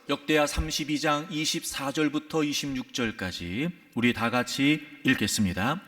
역대하 32장 24절부터 26절까지 우리 다 같이 읽겠습니다.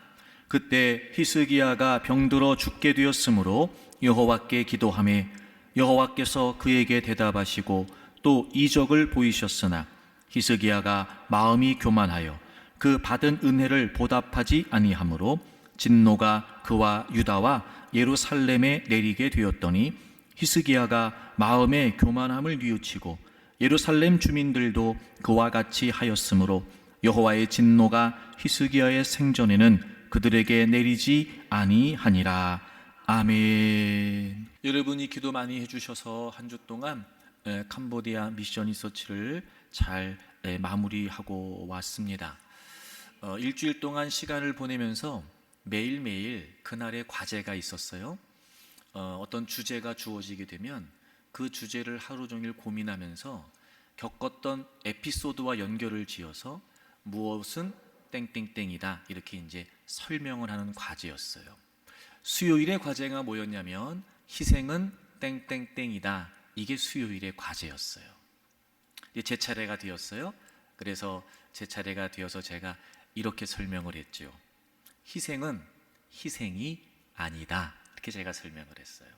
그때 히스기야가 병들어 죽게 되었으므로 여호와께 기도하매 여호와께서 그에게 대답하시고 또 이적을 보이셨으나 히스기야가 마음이 교만하여 그 받은 은혜를 보답하지 아니하므로 진노가 그와 유다와 예루살렘에 내리게 되었더니 히스기야가 마음의 교만함을 뉘우치고 예루살렘 주민들도 그와 같이 하였으므로 여호와의 진노가 히스기야의 생전에는 그들에게 내리지 아니하니라. 아멘. 여러분이 기도 많이 해주셔서 한 주 동안 캄보디아 미션 리서치를 잘 마무리하고 왔습니다. 일주일 동안 시간을 보내면서 매일매일 그날의 과제가 있었어요. 어떤 주제가 주어지게 되면 그 주제를 하루 종일 고민하면서 겪었던 에피소드와 연결을 지어서 무엇은 땡땡땡이다 이렇게 이제 설명을 하는 과제였어요. 수요일의 과제가 뭐였냐면 희생은 땡땡땡이다. 이게 수요일의 과제였어요. 이제 제 차례가 되었어요. 그래서 제 차례가 되어서 제가 이렇게 설명을 했죠. 희생은 희생이 아니다. 이렇게 제가 설명을 했어요.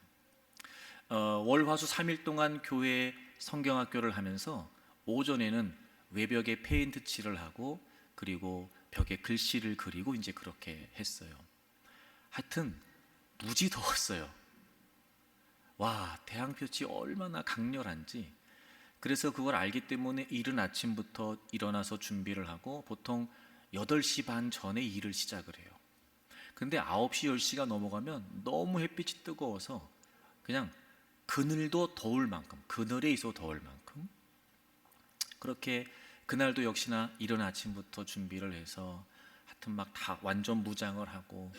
월, 화, 수 3일 동안 교회 성경학교를 하면서 오전에는 외벽에 페인트 칠을 하고 그리고 벽에 글씨를 그리고 이제 그렇게 했어요. 하여튼 무지 더웠어요. 와, 태양볕이 얼마나 강렬한지. 그래서 그걸 알기 때문에 이른 아침부터 일어나서 준비를 하고 보통 8시 반 전에 일을 시작을 해요. 근데 9시, 10시가 넘어가면 너무 햇빛이 뜨거워서 그냥 그늘도 더울 만큼, 그늘에 있어 더울 만큼 그렇게 그날도 역시나 이른 아침부터 준비를 해서 하여튼 막 다 완전 무장을 하고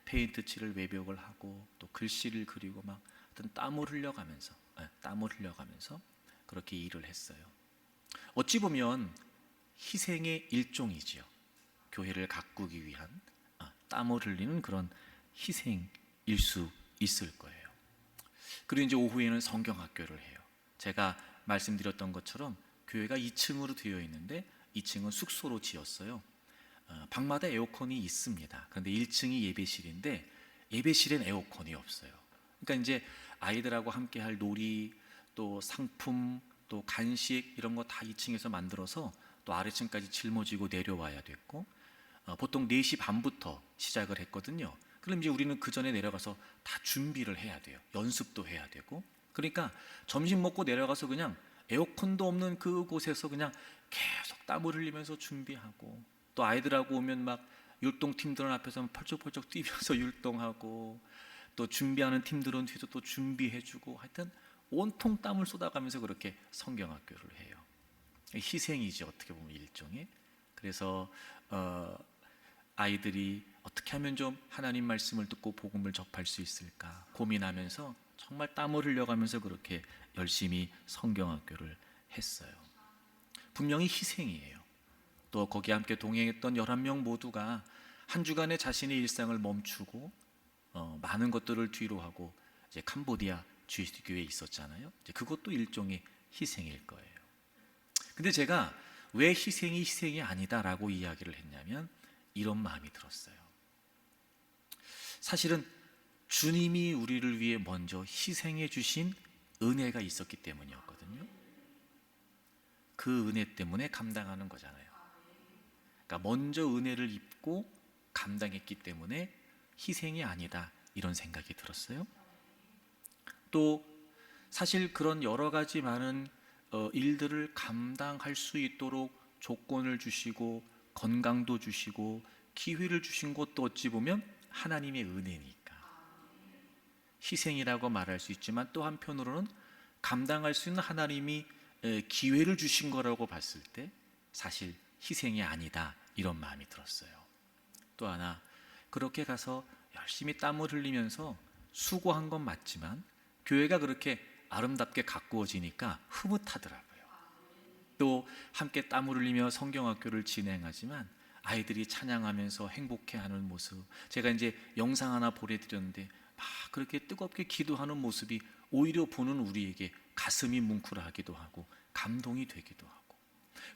페인트 칠을 외벽을 하고 또 글씨를 그리고 막 하여튼 땀을 흘려가면서 그렇게 일을 했어요. 어찌 보면 희생의 일종이지요. 교회를 가꾸기 위한 땀을 흘리는 그런 희생일 수 있을 거예요. 그리고 이제 오후에는 성경학교를 해요. 제가 말씀드렸던 것처럼 교회가 2층으로 되어 있는데 2층은 숙소로 지었어요. 방마다 에어컨이 있습니다. 그런데 1층이 예배실인데 예배실엔 에어컨이 없어요. 그러니까 이제 아이들하고 함께 할 놀이, 또 상품, 또 간식 이런 거 다 2층에서 만들어서 또 아래층까지 짊어지고 내려와야 됐고 보통 4시 반부터 시작을 했거든요. 그럼 이제 우리는 그 전에 내려가서 다 준비를 해야 돼요. 연습도 해야 되고. 그러니까 점심 먹고 내려가서 그냥 에어컨도 없는 그곳에서 그냥 계속 땀을 흘리면서 준비하고 또 아이들하고 오면 막 율동팀들은 앞에서 펄쩍펄쩍 뛰면서 율동하고 또 준비하는 팀들은 뒤에서 또 준비해주고 하여튼 온통 땀을 쏟아가면서 그렇게 성경학교를 해요. 희생이죠. 어떻게 보면 일종의. 그래서 아이들이 어떻게 하면 좀 하나님 말씀을 듣고 복음을 접할 수 있을까 고민하면서 정말 땀을 흘려가면서 그렇게 열심히 성경학교를 했어요. 분명히 희생이에요. 또 거기 함께 동행했던 11명 모두가 한 주간의 자신의 일상을 멈추고 많은 것들을 뒤로 하고 이제 캄보디아 주일교회에 있었잖아요. 이제 그것도 일종의 희생일 거예요. 근데 제가 왜 희생이 아니다라고 이야기를 했냐면 이런 마음이 들었어요. 사실은 주님이 우리를 위해 먼저 희생해 주신 은혜가 있었기 때문이었거든요. 그 은혜 때문에 감당하는 거잖아요. 그러니까 먼저 은혜를 입고 감당했기 때문에 희생이 아니다 이런 생각이 들었어요. 또 사실 그런 여러 가지 많은 일들을 감당할 수 있도록 조건을 주시고 건강도 주시고 기회를 주신 것도 어찌 보면 하나님의 은혜니까 희생이라고 말할 수 있지만 또 한편으로는 감당할 수 있는 하나님이 기회를 주신 거라고 봤을 때 사실 희생이 아니다 이런 마음이 들었어요. 또 하나 그렇게 가서 열심히 땀을 흘리면서 수고한 건 맞지만 교회가 그렇게 아름답게 가꾸어지니까 흐뭇하더라고요. 또 함께 땀을 흘리며 성경학교를 진행하지만 아이들이 찬양하면서 행복해하는 모습, 제가 이제 영상 하나 보내드렸는데 막 그렇게 뜨겁게 기도하는 모습이 오히려 보는 우리에게 가슴이 뭉클하기도 하고 감동이 되기도 하고,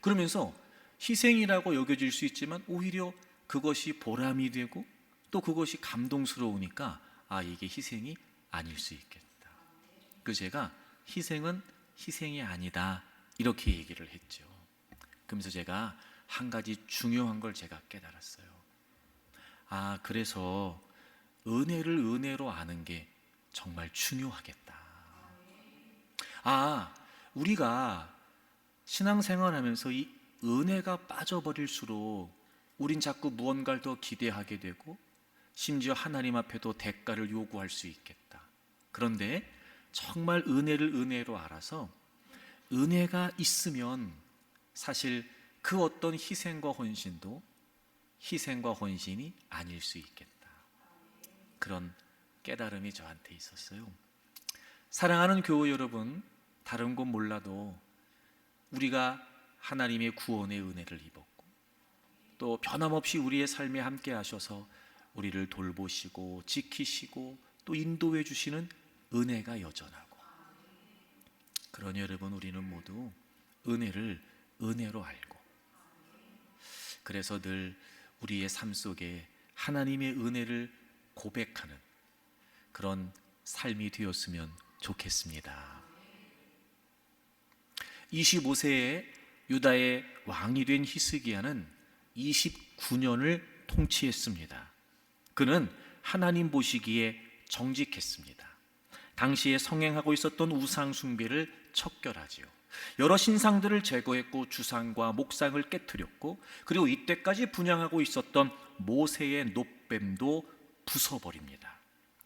그러면서 희생이라고 여겨질 수 있지만 오히려 그것이 보람이 되고 또 그것이 감동스러우니까 이게 희생이 아닐 수 있겠다. 그 제가 희생은 희생이 아니다 이렇게 얘기를 했죠. 그러면서 제가 한 가지 중요한 걸 제가 깨달았어요. 그래서 은혜를 은혜로 아는 게 정말 중요하겠다. 우리가 신앙생활하면서 이 은혜가 빠져버릴수록 우린 자꾸 무언가를 더 기대하게 되고 심지어 하나님 앞에도 대가를 요구할 수 있겠다. 그런데 정말 은혜를 은혜로 알아서 은혜가 있으면 사실 그 어떤 희생과 헌신도 희생과 헌신이 아닐 수 있겠다. 그런 깨달음이 저한테 있었어요. 사랑하는 교우 여러분, 다른 건 몰라도 우리가 하나님의 구원의 은혜를 입었고 또 변함없이 우리의 삶에 함께 하셔서 우리를 돌보시고 지키시고 또 인도해 주시는 은혜가 여전하고, 그러니 여러분, 우리는 모두 은혜를 은혜로 알고, 그래서 늘 우리의 삶 속에 하나님의 은혜를 고백하는 그런 삶이 되었으면 좋겠습니다. 25세에 유다의 왕이 된 히스기야는 29년을 통치했습니다. 그는 하나님 보시기에 정직했습니다. 당시에 성행하고 있었던 우상 숭배를 척결하지요. 여러 신상들을 제거했고 주상과 목상을 깨뜨렸고, 그리고 이때까지 분향하고 있었던 모세의 놋뱀도 부숴버립니다.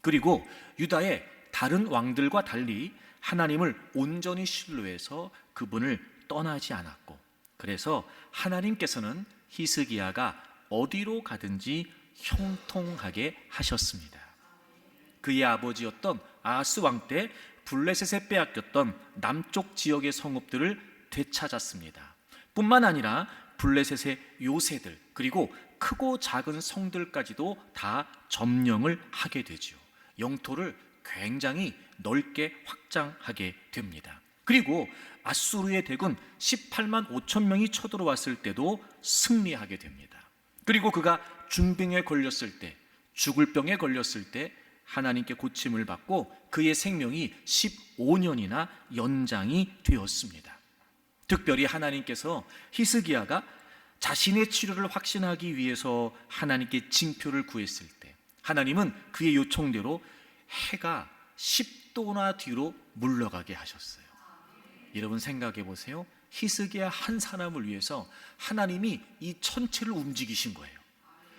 그리고 유다의 다른 왕들과 달리 하나님을 온전히 신뢰해서 그분을 떠나지 않았고, 그래서 하나님께서는 히스기야가 어디로 가든지 형통하게 하셨습니다. 그의 아버지였던 아하스 왕 때 블레셋에 빼앗겼던 남쪽 지역의 성읍들을 되찾았습니다. 뿐만 아니라 블레셋의 요새들 그리고 크고 작은 성들까지도 다 점령을 하게 되죠. 영토를 굉장히 넓게 확장하게 됩니다. 그리고 아수르의 대군 18만 5천 명이 쳐들어왔을 때도 승리하게 됩니다. 그리고 그가 중병에 걸렸을 때, 죽을 병에 걸렸을 때 하나님께 고침을 받고 그의 생명이 15년이나 연장이 되었습니다. 특별히 하나님께서 히스기야가 자신의 치료를 확신하기 위해서 하나님께 징표를 구했을 때 하나님은 그의 요청대로 해가 10도나 뒤로 물러가게 하셨어요. 여러분 생각해 보세요. 히스기야 한 사람을 위해서 하나님이 이 천체를 움직이신 거예요.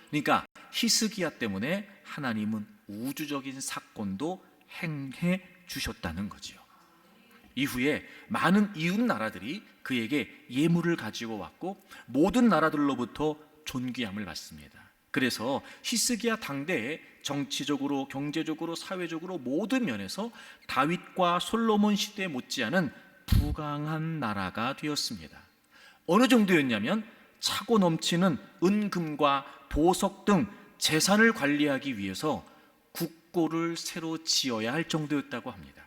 그러니까 히스기야 때문에 하나님은 우주적인 사건도 행해 주셨다는 거죠. 이후에 많은 이웃 나라들이 그에게 예물을 가지고 왔고 모든 나라들로부터 존귀함을 받습니다. 그래서 히스기야 당대에 정치적으로, 경제적으로, 사회적으로 모든 면에서 다윗과 솔로몬 시대 못지않은 부강한 나라가 되었습니다. 어느 정도였냐면 차고 넘치는 은금과 보석 등 재산을 관리하기 위해서 국고를 새로 지어야 할 정도였다고 합니다.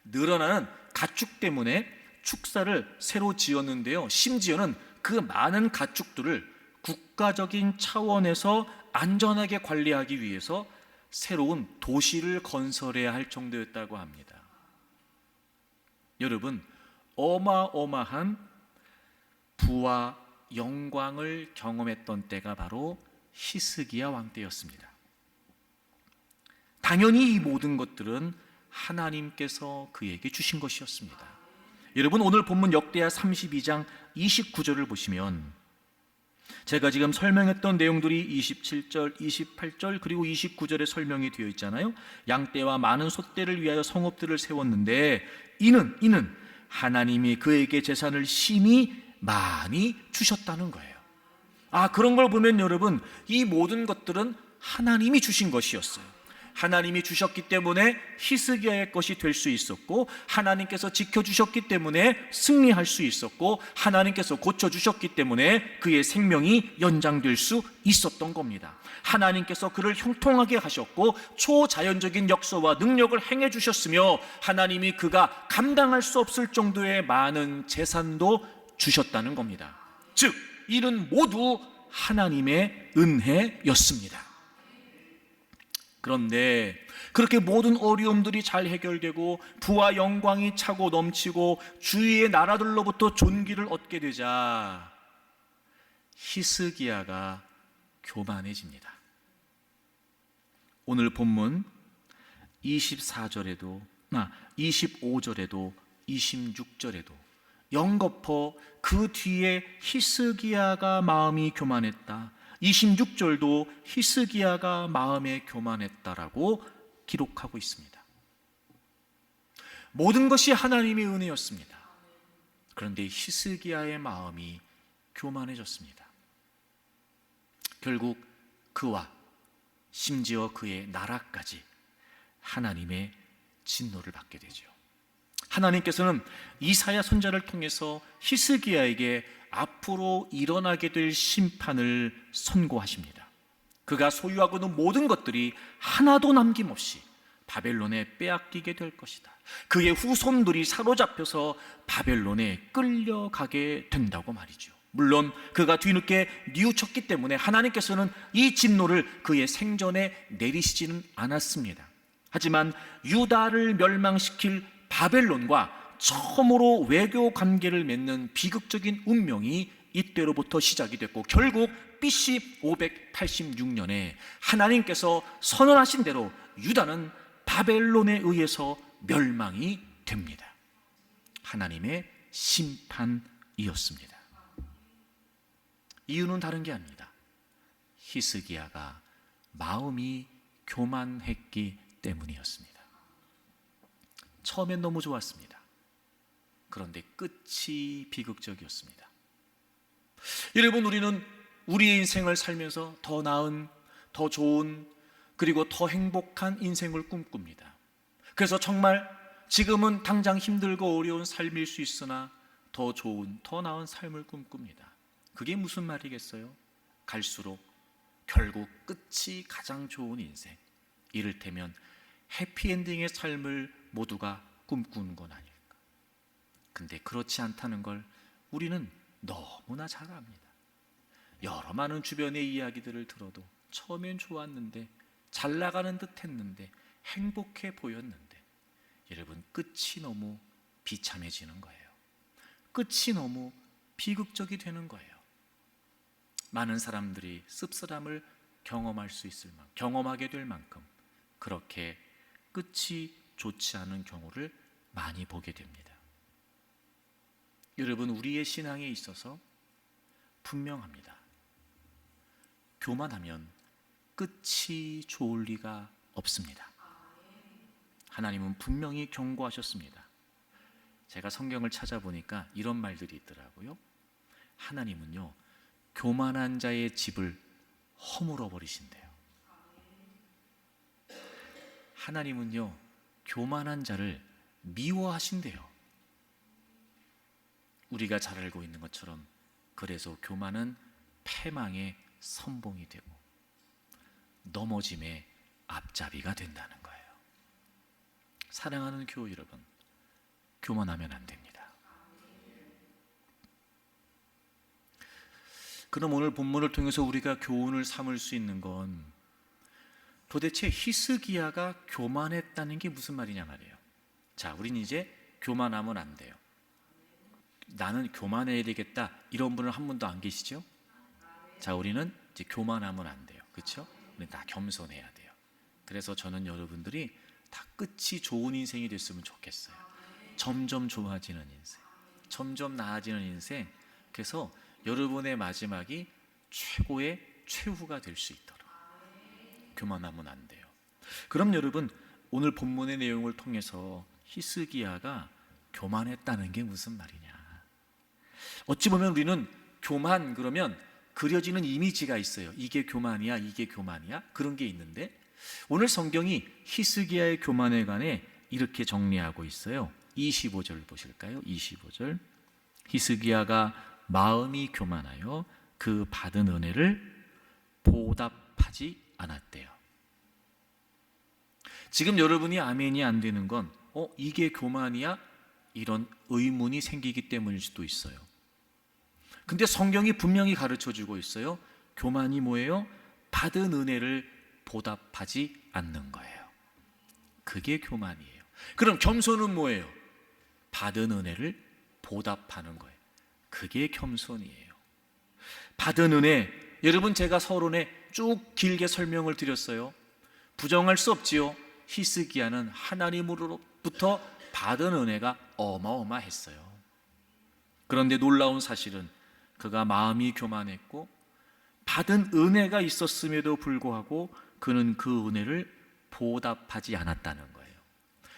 늘어나는 가축 때문에 축사를 새로 지었는데요, 심지어는 그 많은 가축들을 국가적인 차원에서 안전하게 관리하기 위해서 새로운 도시를 건설해야 할 정도였다고 합니다. 여러분, 어마어마한 부와 영광을 경험했던 때가 바로 히스기야 왕 때였습니다. 당연히 이 모든 것들은 하나님께서 그에게 주신 것이었습니다. 여러분, 오늘 본문 역대하 32장 29절을 보시면 제가 지금 설명했던 내용들이 27절, 28절 그리고 29절에 설명이 되어 있잖아요. 양떼와 많은 소떼를 위하여 성읍들을 세웠는데 이는 하나님이 그에게 재산을 심히 많이 주셨다는 거예요. 그런 걸 보면 여러분, 이 모든 것들은 하나님이 주신 것이었어요. 하나님이 주셨기 때문에 히스기야의 것이 될 수 있었고, 하나님께서 지켜주셨기 때문에 승리할 수 있었고, 하나님께서 고쳐주셨기 때문에 그의 생명이 연장될 수 있었던 겁니다. 하나님께서 그를 형통하게 하셨고 초자연적인 역사와 능력을 행해 주셨으며, 하나님이 그가 감당할 수 없을 정도의 많은 재산도 주셨다는 겁니다. 즉 이는 모두 하나님의 은혜였습니다. 그런데 그렇게 모든 어려움들이 잘 해결되고 부와 영광이 차고 넘치고 주위의 나라들로부터 존귀를 얻게 되자 히스기야가 교만해집니다. 오늘 본문 24절에도 25절에도 26절에도 영거퍼 그 뒤에 히스기야가 마음이 교만했다, 26절도 히스기야가 마음에 교만했다라고 기록하고 있습니다. 모든 것이 하나님의 은혜였습니다. 그런데 히스기야의 마음이 교만해졌습니다. 결국 그와 심지어 그의 나라까지 하나님의 진노를 받게 되죠. 하나님께서는 이사야 선지자를 통해서 히스기야에게 앞으로 일어나게 될 심판을 선고하십니다. 그가 소유하고 있는 모든 것들이 하나도 남김없이 바벨론에 빼앗기게 될 것이다. 그의 후손들이 사로잡혀서 바벨론에 끌려가게 된다고 말이죠. 물론 그가 뒤늦게 뉘우쳤기 때문에 하나님께서는 이 진노를 그의 생전에 내리시지는 않았습니다. 하지만 유다를 멸망시킬 바벨론과 처음으로 외교 관계를 맺는 비극적인 운명이 이때로부터 시작이 됐고, 결국 BC 586년에 하나님께서 선언하신 대로 유다는 바벨론에 의해서 멸망이 됩니다. 하나님의 심판이었습니다. 이유는 다른 게 아닙니다. 히스기야가 마음이 교만했기 때문이었습니다. 처음엔 너무 좋았습니다. 그런데 끝이 비극적이었습니다. 여러분, 우리는 우리의 인생을 살면서 더 나은, 더 좋은, 그리고 더 행복한 인생을 꿈꿉니다. 그래서 정말 지금은 당장 힘들고 어려운 삶일 수 있으나 더 좋은, 더 나은 삶을 꿈꿉니다. 그게 무슨 말이겠어요? 갈수록 결국 끝이 가장 좋은 인생, 이를테면 해피엔딩의 삶을 모두가 꿈꾸는 건 아닐까. 근데 그렇지 않다는 걸 우리는 너무나 잘 압니다. 여러 많은 주변의 이야기들을 들어도 처음엔 좋았는데, 잘 나가는 듯 했는데, 행복해 보였는데, 여러분, 끝이 너무 비참해지는 거예요. 끝이 너무 비극적이 되는 거예요. 많은 사람들이 씁쓸함을 경험하게 될 만큼 그렇게 끝이 좋지 않은 경우를 많이 보게 됩니다. 여러분, 우리의 신앙에 있어서 분명합니다. 교만하면 끝이 좋을 리가 없습니다. 하나님은 분명히 경고하셨습니다. 제가 성경을 찾아보니까 이런 말들이 있더라고요. 하나님은요, 교만한 자의 집을 허물어 버리신대요. 하나님은요, 교만한 자를 미워하신대요. 우리가 잘 알고 있는 것처럼 그래서 교만은 패망의 선봉이 되고 넘어짐의 앞잡이가 된다는 거예요. 사랑하는 교우 여러분, 교만하면 안 됩니다. 그럼 오늘 본문을 통해서 우리가 교훈을 삼을 수 있는 건 도대체 히스기야가 교만했다는 게 무슨 말이냐 말이에요. 자, 우린 이제 교만하면 안 돼요. 나는 교만해야 되겠다, 이런 분은 한 분도 안 계시죠? 자, 우리는 이제 교만하면 안 돼요. 그렇죠? 우리는 다 겸손해야 돼요. 그래서 저는 여러분들이 다 끝이 좋은 인생이 됐으면 좋겠어요. 점점 좋아지는 인생, 점점 나아지는 인생. 그래서 여러분의 마지막이 최고의 최후가 될 수 있도록 교만하면 안 돼요. 그럼 여러분, 오늘 본문의 내용을 통해서 히스기야가 교만했다는 게 무슨 말이냐? 어찌 보면 우리는 교만 그러면 그려지는 이미지가 있어요. 이게 교만이야, 이게 교만이야, 그런 게 있는데, 오늘 성경이 히스기야의 교만에 관해 이렇게 정리하고 있어요. 25절 보실까요? 25절. 히스기야가 마음이 교만하여 그 받은 은혜를 보답하지 않았대요. 지금 여러분이 아멘이 안 되는 건 이게 교만이야? 이런 의문이 생기기 때문일 수도 있어요. 근데 성경이 분명히 가르쳐주고 있어요. 교만이 뭐예요? 받은 은혜를 보답하지 않는 거예요. 그게 교만이에요. 그럼 겸손은 뭐예요? 받은 은혜를 보답하는 거예요. 그게 겸손이에요. 받은 은혜, 여러분 제가 서론에 쭉 길게 설명을 드렸어요. 부정할 수 없지요. 히스기야는 하나님으로부터 받은 은혜가 어마어마했어요. 그런데 놀라운 사실은 그가 마음이 교만했고 받은 은혜가 있었음에도 불구하고 그는 그 은혜를 보답하지 않았다는 거예요.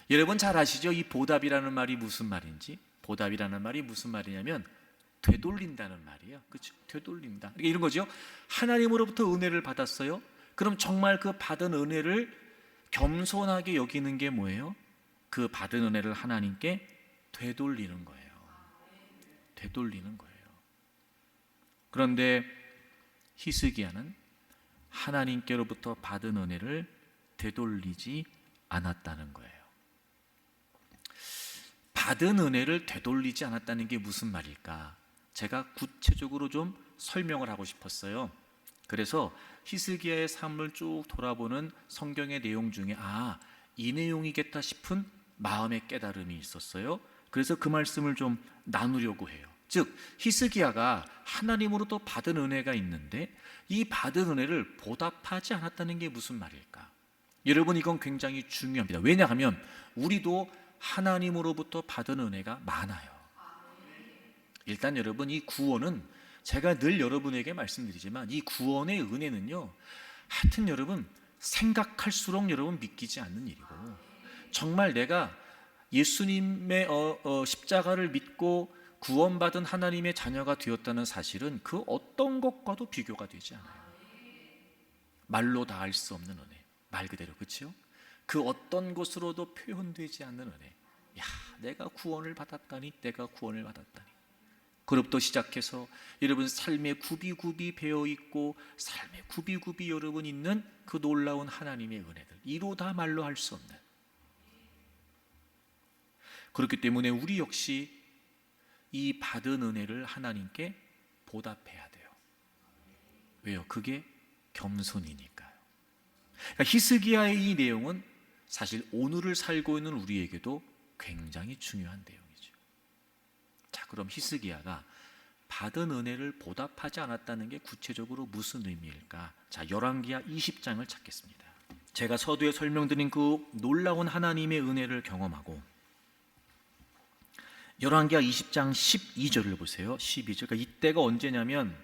여러분 잘 아시죠? 이 보답이라는 말이 무슨 말인지? 보답이라는 말이 무슨 말이냐면 되돌린다는 말이에요. 그렇죠? 되돌린다. 그러니까 이런 거죠. 하나님으로부터 은혜를 받았어요. 그럼 정말 그 받은 은혜를 겸손하게 여기는 게 뭐예요? 그 받은 은혜를 하나님께 되돌리는 거예요. 되돌리는 거예요. 그런데 히스기야는 하나님께로부터 받은 은혜를 되돌리지 않았다는 거예요. 받은 은혜를 되돌리지 않았다는 게 무슨 말일까? 제가 구체적으로 좀 설명을 하고 싶었어요. 그래서 히스기야의 삶을 쭉 돌아보는 성경의 내용 중에 이 내용이겠다 싶은 마음의 깨달음이 있었어요. 그래서 그 말씀을 좀 나누려고 해요. 즉 히스기야가 하나님으로부터 받은 은혜가 있는데 이 받은 은혜를 보답하지 않았다는 게 무슨 말일까? 여러분 이건 굉장히 중요합니다. 왜냐하면 우리도 하나님으로부터 받은 은혜가 많아요. 일단 여러분 이 구원은 제가 늘 여러분에게 말씀드리지만 이 구원의 은혜는요, 하여튼 여러분 생각할수록 여러분 믿기지 않는 일이고, 정말 내가 예수님의 십자가를 믿고 구원받은 하나님의 자녀가 되었다는 사실은 그 어떤 것과도 비교가 되지 않아요. 말로 다 알 수 없는 은혜, 말 그대로, 그렇죠? 그 어떤 것으로도 표현되지 않는 은혜. 야, 내가 구원을 받았다니, 내가 구원을 받았다니. 그로부터 시작해서 여러분 삶에 굽이굽이 배어있고 삶에 굽이굽이 여러분 있는 그 놀라운 하나님의 은혜들, 이로 다 말로 할 수 없는. 그렇기 때문에 우리 역시 이 받은 은혜를 하나님께 보답해야 돼요. 왜요? 그게 겸손이니까요. 그러니까 히스기야의 이 내용은 사실 오늘을 살고 있는 우리에게도 굉장히 중요한 내용이죠. 자, 그럼 히스기야가 받은 은혜를 보답하지 않았다는 게 구체적으로 무슨 의미일까? 자, 열왕기하 20장을 찾겠습니다. 제가 서두에 설명드린 그 놀라운 하나님의 은혜를 경험하고 열왕기하 20장 12절을 보세요. 12절. 그러니까 이때가 언제냐면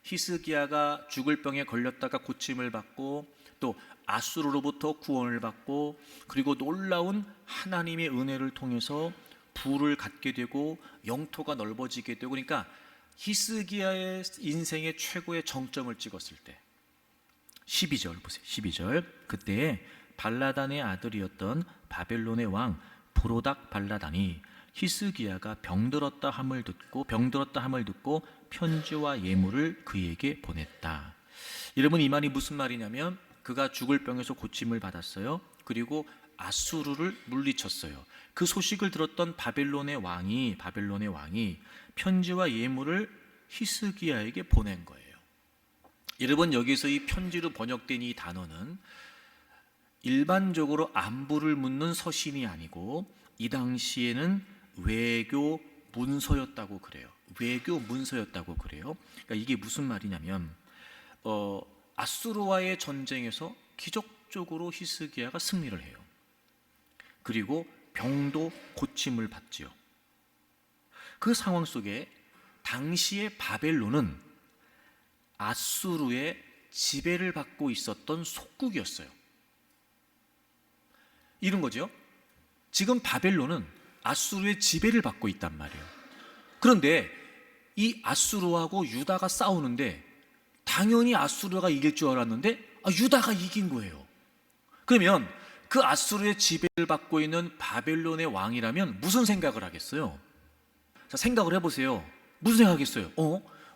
히스기야가 죽을 병에 걸렸다가 고침을 받고 또 아수르로부터 구원을 받고 그리고 놀라운 하나님의 은혜를 통해서 부를 갖게 되고 영토가 넓어지게 되고, 그러니까 히스기야의 인생의 최고의 정점을 찍었을 때 12절 보세요. 12절. 그때 발라단의 아들이었던 바벨론의 왕 브로닥 발라단이 히스기야가 병들었다 함을 듣고 편지와 예물을 그에게 보냈다. 여러분 이 말이 무슨 말이냐면 그가 죽을 병에서 고침을 받았어요. 그리고 아수르를 물리쳤어요. 그 소식을 들었던 바벨론의 왕이 편지와 예물을 히스기야에게 보낸 거예요. 여러분 여기서 이 편지로 번역된 이 단어는 일반적으로 안부를 묻는 서신이 아니고 이 당시에는 외교 문서였다고 그래요. 외교 문서였다고 그래요. 그러니까 이게 무슨 말이냐면 아수르와의 전쟁에서 기적적으로 히스기야가 승리를 해요. 그리고 병도 고침을 받지요. 그 상황 속에 당시의 바벨론은 아수르의 지배를 받고 있었던 속국이었어요. 이런 거죠. 지금 바벨론은 아수르의 지배를 받고 있단 말이에요. 그런데 이 아수르하고 유다가 싸우는데 당연히 아수르가 이길 줄 알았는데 유다가 이긴 거예요. 그러면 그 아수르의 지배를 받고 있는 바벨론의 왕이라면 무슨 생각을 하겠어요? 자, 생각을 해보세요. 무슨 생각하겠어요?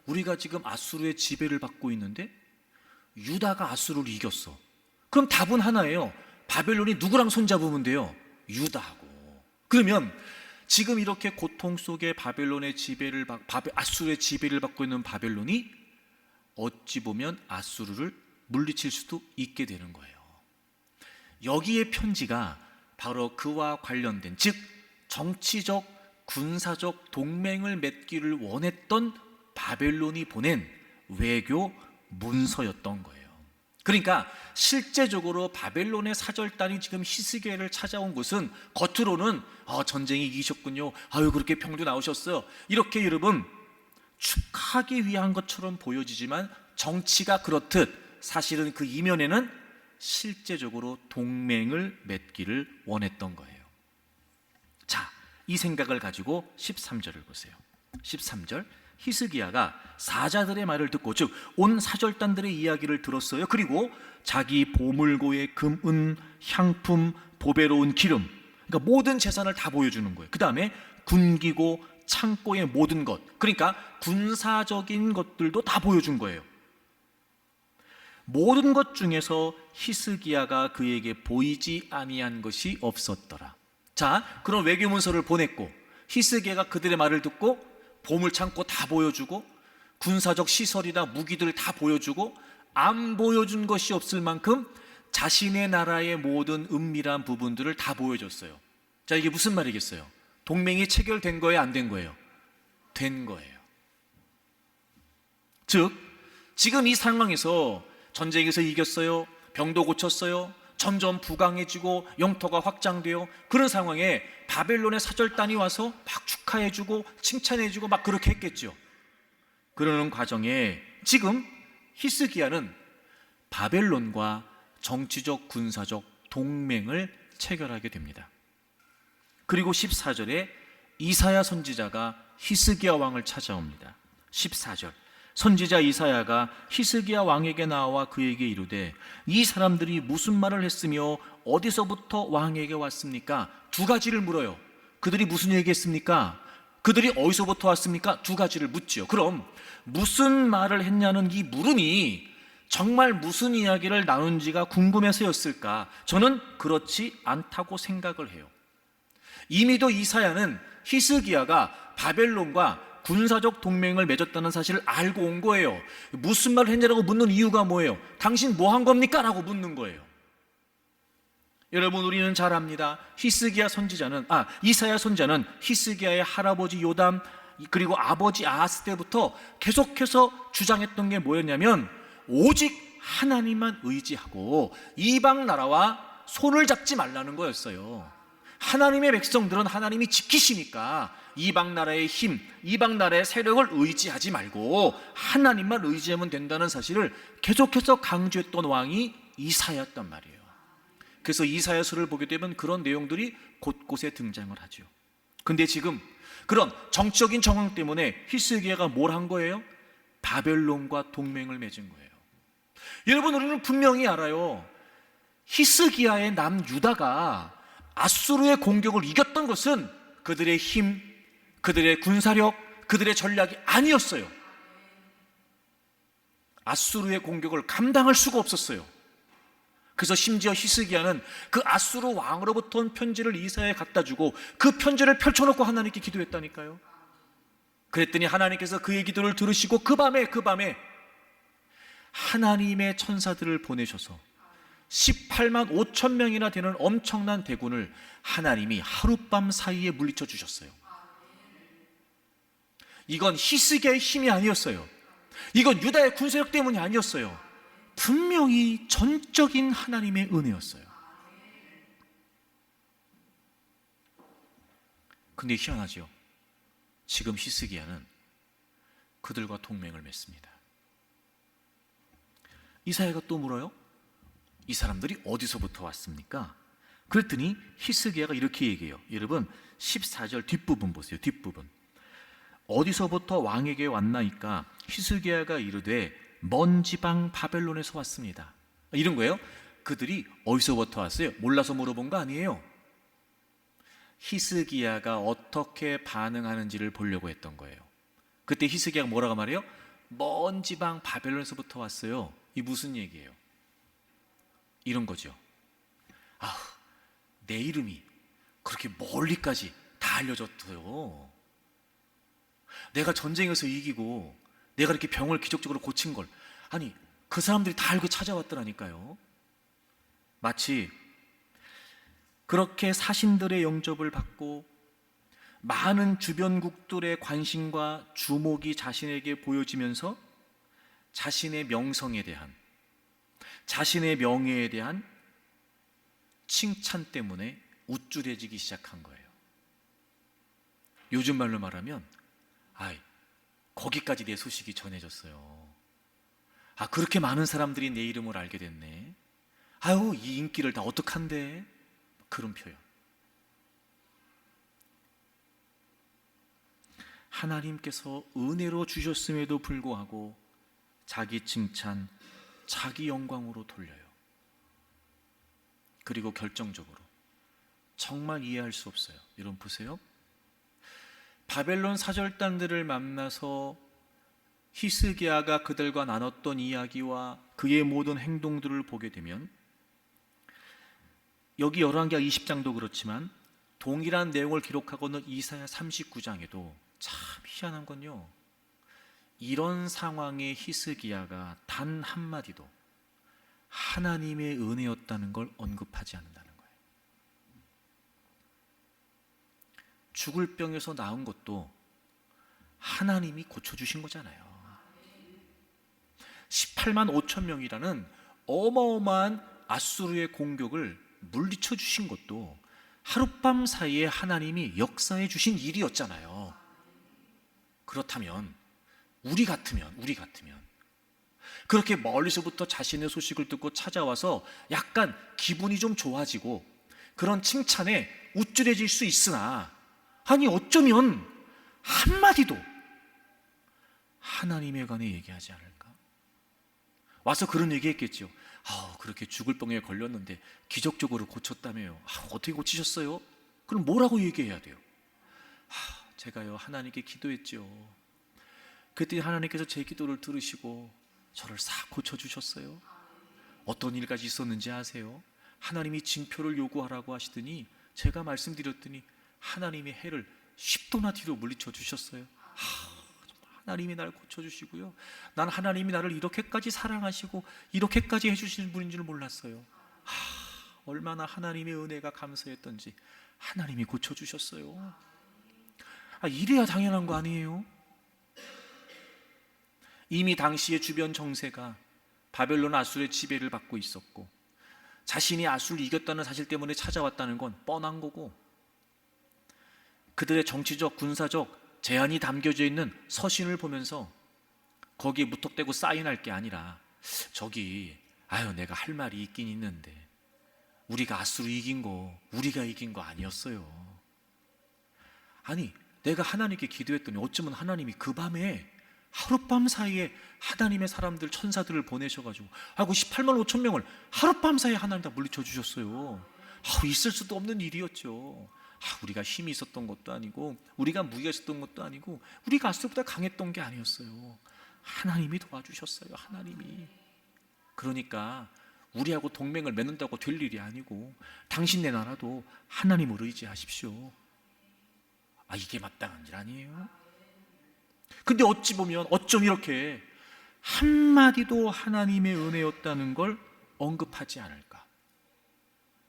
우리가 지금 아수르의 지배를 받고 있는데 유다가 아수르를 이겼어. 그럼 답은 하나예요. 바벨론이 누구랑 손잡으면 돼요? 유다하고. 그러면 지금 이렇게 고통 속에 아수르의 지배를 받고 있는 바벨론이 어찌 보면 아수르를 물리칠 수도 있게 되는 거예요. 여기에 편지가 바로 그와 관련된, 즉 정치적, 군사적 동맹을 맺기를 원했던 바벨론이 보낸 외교 문서였던 거예요. 그러니까 실제적으로 바벨론의 사절단이 지금 히스기야를 찾아온 것은 겉으로는 전쟁이 이기셨군요, 아유 그렇게 병도 나오셨어요, 이렇게 여러분 축하하기 위한 것처럼 보여지지만 정치가 그렇듯 사실은 그 이면에는 실제적으로 동맹을 맺기를 원했던 거예요. 자, 이 생각을 가지고 13절을 보세요. 13절, 히스기야가 사자들의 말을 듣고, 즉 온 사절단들의 이야기를 들었어요. 그리고 자기 보물고의 금, 은, 향품, 보배로운 기름, 그러니까 모든 재산을 다 보여주는 거예요. 그 다음에 군기고 창고의 모든 것, 그러니까 군사적인 것들도 다 보여준 거예요. 모든 것 중에서 히스기야가 그에게 보이지 아니한 것이 없었더라. 자, 그런 외교문서를 보냈고 히스기야가 그들의 말을 듣고 보물창고 다 보여주고 군사적 시설이나 무기들을 다 보여주고 안 보여준 것이 없을 만큼 자신의 나라의 모든 은밀한 부분들을 다 보여줬어요. 자, 이게 무슨 말이겠어요? 동맹이 체결된 거예요, 안 된 거예요? 된 거예요. 즉 지금 이 상황에서 전쟁에서 이겼어요, 병도 고쳤어요, 점점 부강해지고 영토가 확장되어 그런 상황에 바벨론의 사절단이 와서 막 축하해주고 칭찬해주고 막 그렇게 했겠죠. 그러는 과정에 지금 히스기야는 바벨론과 정치적 군사적 동맹을 체결하게 됩니다. 그리고 14절에 이사야 선지자가 히스기야 왕을 찾아옵니다. 14절, 선지자 이사야가 히스기야 왕에게 나와 그에게 이르되 이 사람들이 무슨 말을 했으며 어디서부터 왕에게 왔습니까? 두 가지를 물어요. 그들이 무슨 얘기했습니까? 그들이 어디서부터 왔습니까? 두 가지를 묻죠. 그럼 무슨 말을 했냐는 이 물음이 정말 무슨 이야기를 나눈지가 궁금해서였을까? 저는 그렇지 않다고 생각을 해요. 이미도 이사야는 히스기야가 바벨론과 군사적 동맹을 맺었다는 사실을 알고 온 거예요. 무슨 말을 했냐라고 묻는 이유가 뭐예요? 당신 뭐 한 겁니까? 라고 묻는 거예요. 여러분, 우리는 잘 압니다. 이사야 선지자는 히스기야의 할아버지 요담 그리고 아버지 아하스 때부터 계속해서 주장했던 게 뭐였냐면 오직 하나님만 의지하고 이방 나라와 손을 잡지 말라는 거였어요. 하나님의 백성들은 하나님이 지키시니까 이방 나라의 힘, 이방 나라의 세력을 의지하지 말고 하나님만 의지하면 된다는 사실을 계속해서 강조했던 왕이 이사야였단 말이에요. 그래서 이사야서를 보게 되면 그런 내용들이 곳곳에 등장을 하죠. 근데 지금 그런 정치적인 정황 때문에 히스기야가 뭘 한 거예요? 바벨론과 동맹을 맺은 거예요. 여러분, 우리는 분명히 알아요. 히스기야의 남유다가 아수르의 공격을 이겼던 것은 그들의 힘, 그들의 군사력, 그들의 전략이 아니었어요. 아수르의 공격을 감당할 수가 없었어요. 그래서 심지어 히스기야는 그 아수르 왕으로부터 온 편지를 이사야에 갖다 주고 그 편지를 펼쳐놓고 하나님께 기도했다니까요. 그랬더니 하나님께서 그의 기도를 들으시고 그 밤에 하나님의 천사들을 보내셔서 18만 5천 명이나 되는 엄청난 대군을 하나님이 하룻밤 사이에 물리쳐 주셨어요. 이건 히스기야의 힘이 아니었어요. 이건 유다의 군사력 때문이 아니었어요. 분명히 전적인 하나님의 은혜였어요. 근데 희한하죠. 지금 히스기야는 그들과 동맹을 맺습니다. 이사야가 또 물어요. 이 사람들이 어디서부터 왔습니까? 그랬더니 히스기야가 이렇게 얘기해요. 여러분 14절 뒷부분 보세요. 뒷부분. 어디서부터 왕에게 왔나이까? 히스기야가 이르되 먼 지방 바벨론에서 왔습니다. 이런 거예요. 그들이 어디서부터 왔어요? 몰라서 물어본 거 아니에요. 히스기야가 어떻게 반응하는지를 보려고 했던 거예요. 그때 히스기야가 뭐라고 말해요? 먼 지방 바벨론에서부터 왔어요. 이 무슨 얘기예요? 이런 거죠. 아, 내 이름이 그렇게 멀리까지 다 알려졌어요. 내가 전쟁에서 이기고 내가 이렇게 병을 기적적으로 고친 걸, 아니 그 사람들이 다 알고 찾아왔더라니까요. 마치 그렇게 사신들의 영접을 받고 많은 주변국들의 관심과 주목이 자신에게 보여지면서 자신의 명성에 대한, 자신의 명예에 대한 칭찬 때문에 우쭐해지기 시작한 거예요. 요즘 말로 말하면 거기까지 내 소식이 전해졌어요. 그렇게 많은 사람들이 내 이름을 알게 됐네. 아유, 이 인기를 다 어떡한데? 그런 표현. 하나님께서 은혜로 주셨음에도 불구하고 자기 칭찬, 자기 영광으로 돌려요. 그리고 결정적으로 정말 이해할 수 없어요. 여러분 보세요. 바벨론 사절단들을 만나서 히스기야가 그들과 나눴던 이야기와 그의 모든 행동들을 보게 되면, 여기 열왕기하 20장도 그렇지만 동일한 내용을 기록하고 있는 이사야 39장에도 참 희한한 건요, 이런 상황에 히스기야가 단 한마디도 하나님의 은혜였다는 걸 언급하지 않는다는 거예요. 죽을 병에서 나은 것도 하나님이 고쳐주신 거잖아요. 18만 5천 명이라는 어마어마한 아수르의 공격을 물리쳐 주신 것도 하룻밤 사이에 하나님이 역사해 주신 일이었잖아요. 그렇다면 우리 같으면 그렇게 멀리서부터 자신의 소식을 듣고 찾아와서 약간 기분이 좀 좋아지고 그런 칭찬에 우쭐해질 수 있으나, 아니 어쩌면 한마디도 하나님에 관해 얘기하지 않을까? 와서 그런 얘기했겠죠. 그렇게 죽을 병에 걸렸는데 기적적으로 고쳤다며요. 어떻게 고치셨어요? 그럼 뭐라고 얘기해야 돼요? 제가요 하나님께 기도했죠. 그때 하나님께서 제 기도를 들으시고 저를 싹 고쳐주셨어요. 어떤 일까지 있었는지 아세요? 하나님이 징표를 요구하라고 하시더니 제가 말씀드렸더니 하나님의 해를 10도나 뒤로 물리쳐 주셨어요. 하나님이 나를 고쳐주시고요, 난 하나님이 나를 이렇게까지 사랑하시고 이렇게까지 해주시는 분인 줄 몰랐어요. 얼마나 하나님의 은혜가 감사했던지 하나님이 고쳐주셨어요. 이래야 당연한 거 아니에요? 이미 당시의 주변 정세가 바벨론 아수르의 지배를 받고 있었고 자신이 아수르를 이겼다는 사실 때문에 찾아왔다는 건 뻔한 거고, 그들의 정치적, 군사적 제한이 담겨져 있는 서신을 보면서 거기에 무턱대고 사인할 게 아니라, 내가 할 말이 있긴 있는데 우리가 아수르 이긴 거 우리가 이긴 거 아니었어요. 아니 내가 하나님께 기도했더니 어쩌면 하나님이 그 밤에 하룻밤 사이에 하나님의 사람들, 천사들을 보내셔가지고 18만 5천 명을 하룻밤 사이에 하나님 다 물리쳐 주셨어요. 있을 수도 없는 일이었죠. 우리가 힘이 있었던 것도 아니고 우리가 무기가 있었던 것도 아니고 우리가 아수르보다 강했던 게 아니었어요. 하나님이 도와주셨어요. 하나님이. 그러니까 우리하고 동맹을 맺는다고 될 일이 아니고 당신네 나라도 하나님을 의지하십시오. 이게 마땅한 일 아니에요? 근데 어찌 보면 어쩜 이렇게 한마디도 하나님의 은혜였다는 걸 언급하지 않을까?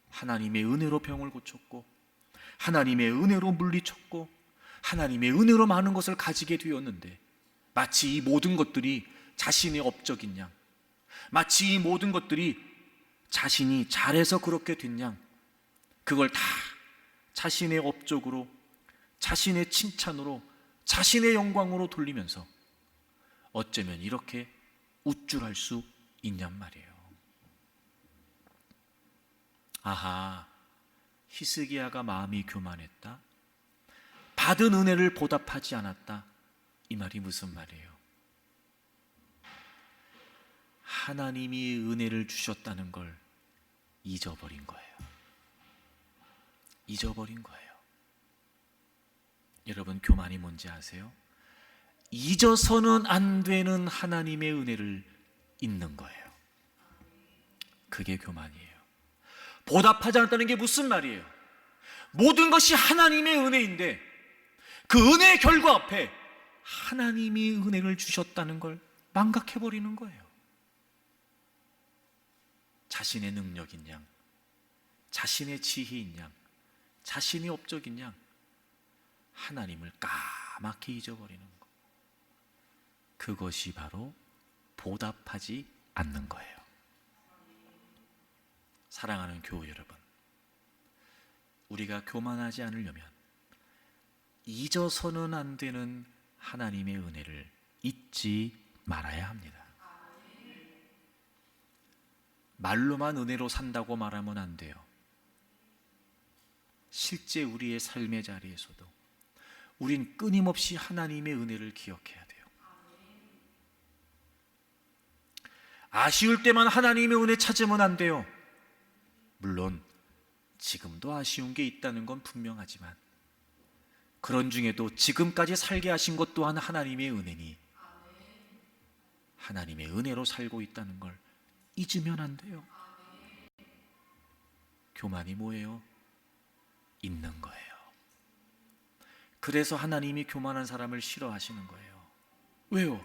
하나님의 은혜로 병을 고쳤고 하나님의 은혜로 물리쳤고 하나님의 은혜로 많은 것을 가지게 되었는데, 마치 이 모든 것들이 자신의 업적인 양, 마치 이 모든 것들이 자신이 잘해서 그렇게 된 양, 그걸 다 자신의 업적으로, 자신의 칭찬으로, 자신의 영광으로 돌리면서 어쩌면 이렇게 우쭐할 수 있냔 말이에요. 히스기야가 마음이 교만했다, 받은 은혜를 보답하지 않았다, 이 말이 무슨 말이에요? 하나님이 은혜를 주셨다는 걸 잊어버린 거예요. 잊어버린 거예요. 여러분, 교만이 뭔지 아세요? 잊어서는 안 되는 하나님의 은혜를 잊는 거예요. 그게 교만이에요. 보답하지 않았다는 게 무슨 말이에요? 모든 것이 하나님의 은혜인데 그 은혜의 결과 앞에 하나님이 은혜를 주셨다는 걸 망각해버리는 거예요. 자신의 능력인 양, 자신의 지혜인 양, 자신의 업적인 양 하나님을 까맣게 잊어버리는 것, 그것이 바로 보답하지 않는 거예요. 사랑하는 교우 여러분, 우리가 교만하지 않으려면 잊어서는 안 되는 하나님의 은혜를 잊지 말아야 합니다. 말로만 은혜로 산다고 말하면 안 돼요. 실제 우리의 삶의 자리에서도 우린 끊임없이 하나님의 은혜를 기억해야 돼요. 아쉬울 때만 하나님의 은혜 찾으면 안 돼요. 물론 지금도 아쉬운 게 있다는 건 분명하지만 그런 중에도 지금까지 살게 하신 것 또한 하나님의 은혜니 하나님의 은혜로 살고 있다는 걸 잊으면 안 돼요. 교만이 뭐예요? 잊는 거예요. 그래서 하나님이 교만한 사람을 싫어하시는 거예요. 왜요?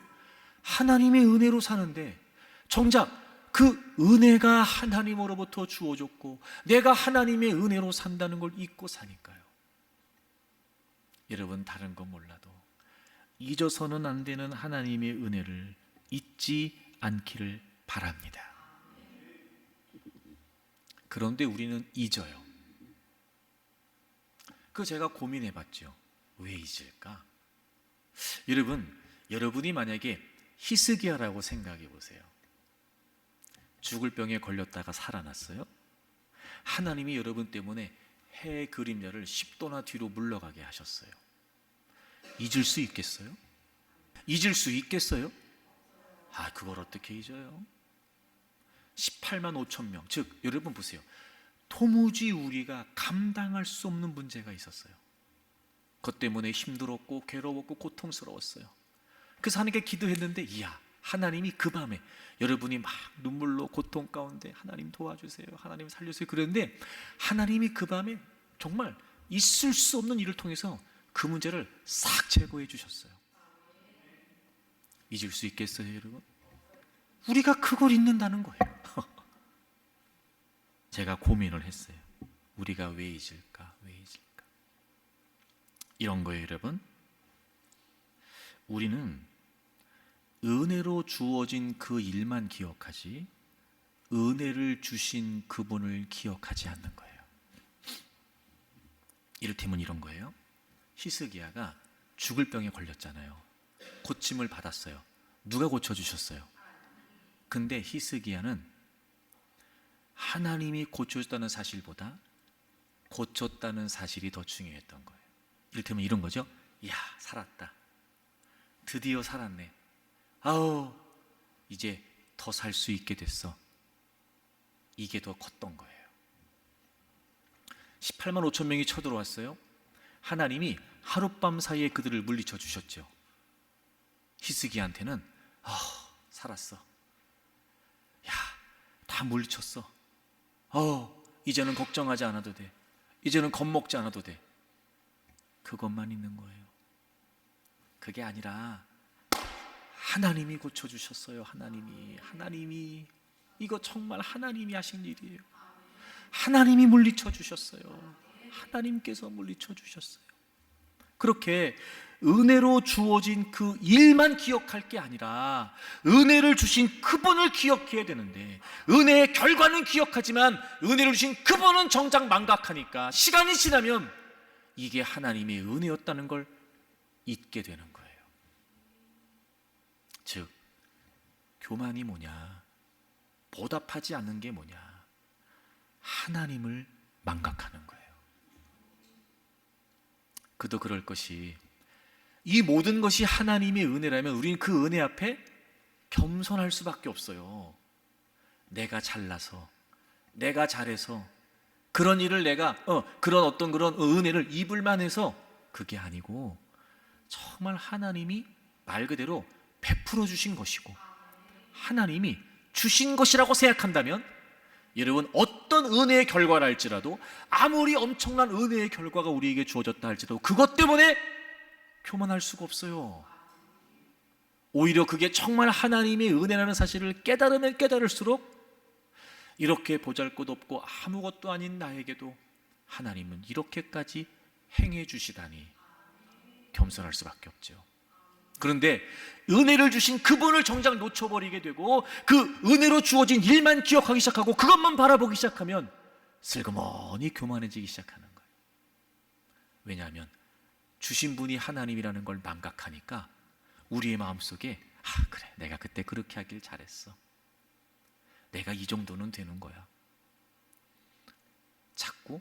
하나님의 은혜로 사는데 정작 그 은혜가 하나님으로부터 주어졌고 내가 하나님의 은혜로 산다는 걸 잊고 사니까요. 여러분, 다른 건 몰라도 잊어서는 안 되는 하나님의 은혜를 잊지 않기를 바랍니다. 그런데 우리는 잊어요. 그 제가 고민해 봤죠. 왜 잊을까? 여러분이 만약에 히스기야라고 생각해 보세요. 죽을 병에 걸렸다가 살아났어요. 하나님이 여러분 때문에 해의 그림자를 10도나 뒤로 물러가게 하셨어요. 잊을 수 있겠어요? 잊을 수 있겠어요? 그걸 어떻게 잊어요? 18만 5천 명, 즉 여러분 보세요. 도무지 우리가 감당할 수 없는 문제가 있었어요. 그것 때문에 힘들었고 괴로웠고 고통스러웠어요. 그래서 하나님께 기도했는데 하나님이 그 밤에 여러분이 막 눈물로 고통 가운데 하나님 도와주세요, 하나님 살려주세요 그랬는데 하나님이 그 밤에 정말 있을 수 없는 일을 통해서 그 문제를 싹 제거해 주셨어요. 잊을 수 있겠어요, 여러분? 우리가 그걸 잊는다는 거예요. 제가 고민을 했어요. 우리가 왜 잊을까? 이런 거예요, 여러분. 우리는 은혜로 주어진 그 일만 기억하지 은혜를 주신 그분을 기억하지 않는 거예요. 이를테면 이런 거예요. 히스기야가 죽을 병에 걸렸잖아요. 고침을 받았어요. 누가 고쳐주셨어요? 근데 히스기야는 하나님이 고쳐줬다는 사실보다 고쳤다는 사실이 더 중요했던 거예요. 이를테면 이런 거죠. 살았다. 드디어 살았네. 이제 더 살 수 있게 됐어. 이게 더 컸던 거예요. 18만 5천 명이 쳐들어왔어요. 하나님이 하룻밤 사이에 그들을 물리쳐 주셨죠. 히스기야한테는 살았어. 다 물리쳤어. 이제는 걱정하지 않아도 돼. 이제는 겁먹지 않아도 돼. 그것만 있는 거예요. 그게 아니라 하나님이 고쳐주셨어요. 하나님이 이거 정말 하나님이 하신 일이에요. 하나님이 물리쳐 주셨어요. 하나님께서 물리쳐 주셨어요. 그렇게 은혜로 주어진 그 일만 기억할 게 아니라 은혜를 주신 그분을 기억해야 되는데 은혜의 결과는 기억하지만 은혜를 주신 그분은 정작 망각하니까 시간이 지나면 이게 하나님의 은혜였다는 걸 잊게 되는 거예요. 즉, 교만이 뭐냐? 보답하지 않는 게 뭐냐? 하나님을 망각하는 거예요. 그도 그럴 것이 이 모든 것이 하나님의 은혜라면 우리는 그 은혜 앞에 겸손할 수밖에 없어요. 내가 잘나서, 내가 잘해서 그런 일을 내가 그런 은혜를 입을만 해서 그게 아니고 정말 하나님이 말 그대로 베풀어 주신 것이고 하나님이 주신 것이라고 생각한다면 여러분 어떤 은혜의 결과라 할지라도 아무리 엄청난 은혜의 결과가 우리에게 주어졌다 할지라도 그것 때문에 교만할 수가 없어요. 오히려 그게 정말 하나님의 은혜라는 사실을 깨달으면 깨달을수록 이렇게 보잘것없고 아무것도 아닌 나에게도 하나님은 이렇게까지 행해 주시다니 겸손할 수밖에 없죠. 그런데 은혜를 주신 그분을 정작 놓쳐버리게 되고 그 은혜로 주어진 일만 기억하기 시작하고 그것만 바라보기 시작하면 슬그머니 교만해지기 시작하는 거예요. 왜냐하면 주신 분이 하나님이라는 걸 망각하니까 우리의 마음속에 그래 내가 그때 그렇게 하길 잘했어, 내가 이 정도는 되는 거야. 자꾸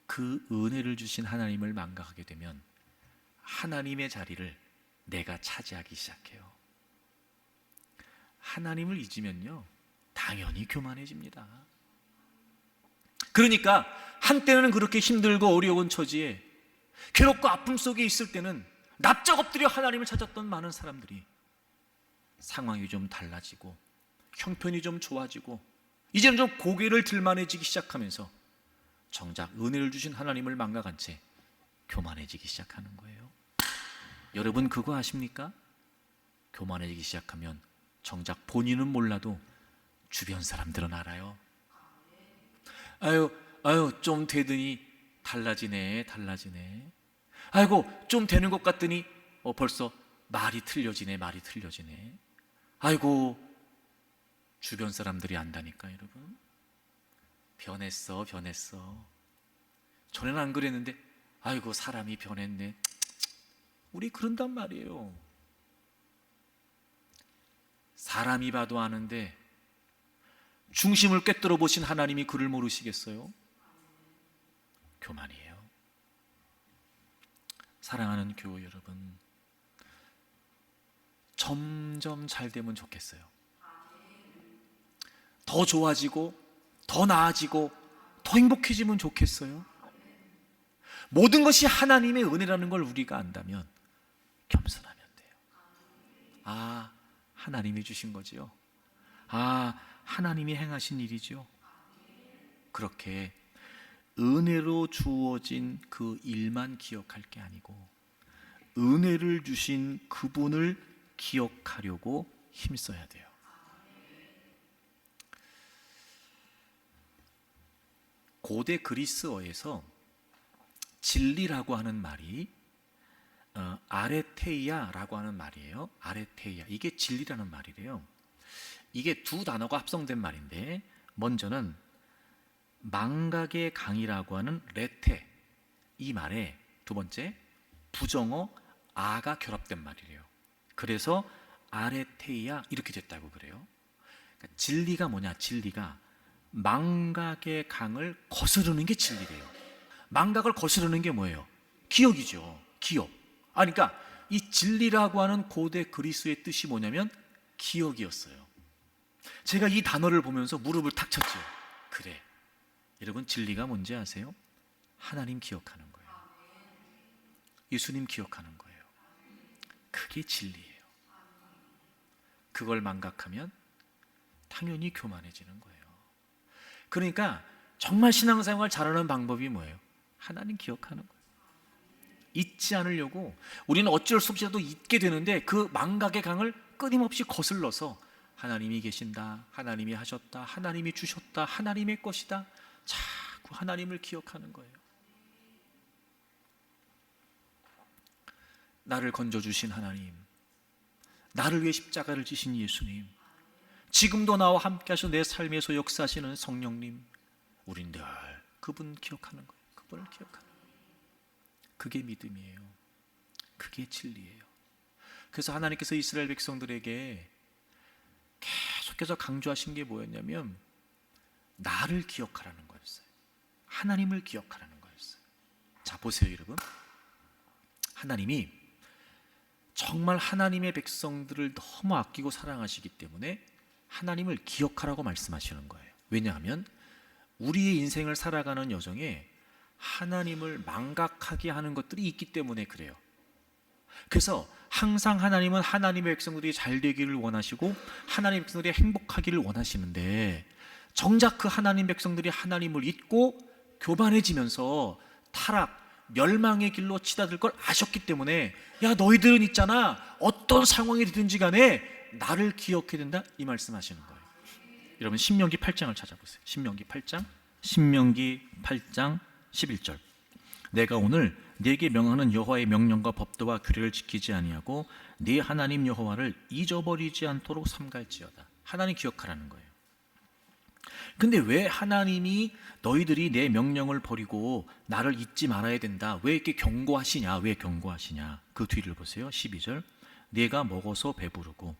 그 은혜를 주신 하나님을 망각하게 되면 하나님의 자리를 내가 차지하기 시작해요. 하나님을 잊으면요 당연히 교만해집니다. 그러니까 한때는 그렇게 힘들고 어려운 처지에 괴롭고 아픔 속에 있을 때는 납작 엎드려 하나님을 찾았던 많은 사람들이 상황이 좀 달라지고 형편이 좀 좋아지고 이제는 좀 고개를 들만해지기 시작하면서 정작 은혜를 주신 하나님을 망각한 채 교만해지기 시작하는 거예요. 여러분 그거 아십니까? 교만해지기 시작하면 정작 본인은 몰라도 주변 사람들은 알아요. 아유 좀 되더니 달라지네. 아이고 좀 되는 것 같더니 벌써 말이 틀려지네. 아이고 주변 사람들이 안다니까. 여러분 변했어. 전에는 안 그랬는데 아이고 사람이 변했네. 우리 그런단 말이에요. 사람이 봐도 아는데 중심을 꿰뚫어 보신 하나님이 그를 모르시겠어요? 교만이에요. 사랑하는 교우 여러분, 점점 잘 되면 좋겠어요. 더 좋아지고 더 나아지고 더 행복해지면 좋겠어요. 모든 것이 하나님의 은혜라는 걸 우리가 안다면 겸손하면 돼요. 하나님이 주신 거지요. 하나님이 행하신 일이죠. 그렇게 은혜로 주어진 그 일만 기억할 게 아니고 은혜를 주신 그분을 기억하려고 힘써야 돼요. 고대 그리스어에서 진리라고 하는 말이 아레테이아라고 하는 말이에요. 아레테이아, 이게 진리라는 말이래요. 이게 두 단어가 합성된 말인데 먼저는 망각의 강이라고 하는 레테, 이 말에 두 번째 부정어 아가 결합된 말이래요. 그래서 아레테이아 이렇게 됐다고 그래요. 그러니까 진리가 뭐냐? 진리가 망각의 강을 거스르는 게 진리래요. 망각을 거스르는 게 뭐예요? 기억이죠. 기억. 그러니까 이 진리라고 하는 고대 그리스의 뜻이 뭐냐면 기억이었어요. 제가 이 단어를 보면서 무릎을 탁 쳤죠. 그래, 여러분 진리가 뭔지 아세요? 하나님 기억하는 거예요. 예수님 기억하는 거예요. 그게 진리예요. 그걸 망각하면 당연히 교만해지는 거예요. 그러니까 정말 신앙생활 잘하는 방법이 뭐예요? 하나님 기억하는 거예요. 잊지 않으려고 우리는 어쩔 수 없이라도 잊게 되는데 그 망각의 강을 끊임없이 거슬러서 하나님이 계신다, 하나님이 하셨다, 하나님이 주셨다, 하나님의 것이다, 자꾸 하나님을 기억하는 거예요. 나를 건져주신 하나님, 나를 위해 십자가를 지신 예수님, 지금도 나와 함께 하셔서 내 삶에서 역사하시는 성령님, 우린 늘 그분 기억하는 거예요. 그분을 기억하는 거예요. 그게 믿음이에요. 그게 진리예요. 그래서 하나님께서 이스라엘 백성들에게 계속해서 강조하신 게 뭐였냐면 나를 기억하라는 거였어요. 하나님을 기억하라는 거였어요. 자, 보세요 여러분. 하나님이 정말 하나님의 백성들을 너무 아끼고 사랑하시기 때문에 하나님을 기억하라고 말씀하시는 거예요. 왜냐하면 우리의 인생을 살아가는 여정에 하나님을 망각하게 하는 것들이 있기 때문에 그래요. 그래서 항상 하나님은 하나님의 백성들이 잘 되기를 원하시고 하나님의 백성들이 행복하기를 원하시는데, 정작 그 하나님 백성들이 하나님을 잊고 교만해지면서 타락, 멸망의 길로 치닫을 걸 아셨기 때문에, 야, 너희들은 있잖아, 어떤 상황이 되든지 간에 나를 기억해야 된다, 이 말씀하시는 거예요. 여러분 신명기 8장을 찾아보세요. 신명기 8장 11절. 내가 오늘 네게 명하는 여호와의 명령과 법도와 규례를 지키지 아니하고 네 하나님 여호와를 잊어버리지 않도록 삼갈지어다. 하나님 기억하라는 거예요. 근데 왜 하나님이 너희들이 내 명령을 버리고 나를 잊지 말아야 된다, 왜 이렇게 경고하시냐, 왜 경고하시냐? 그 뒤를 보세요. 12절. 네가 먹어서 배부르고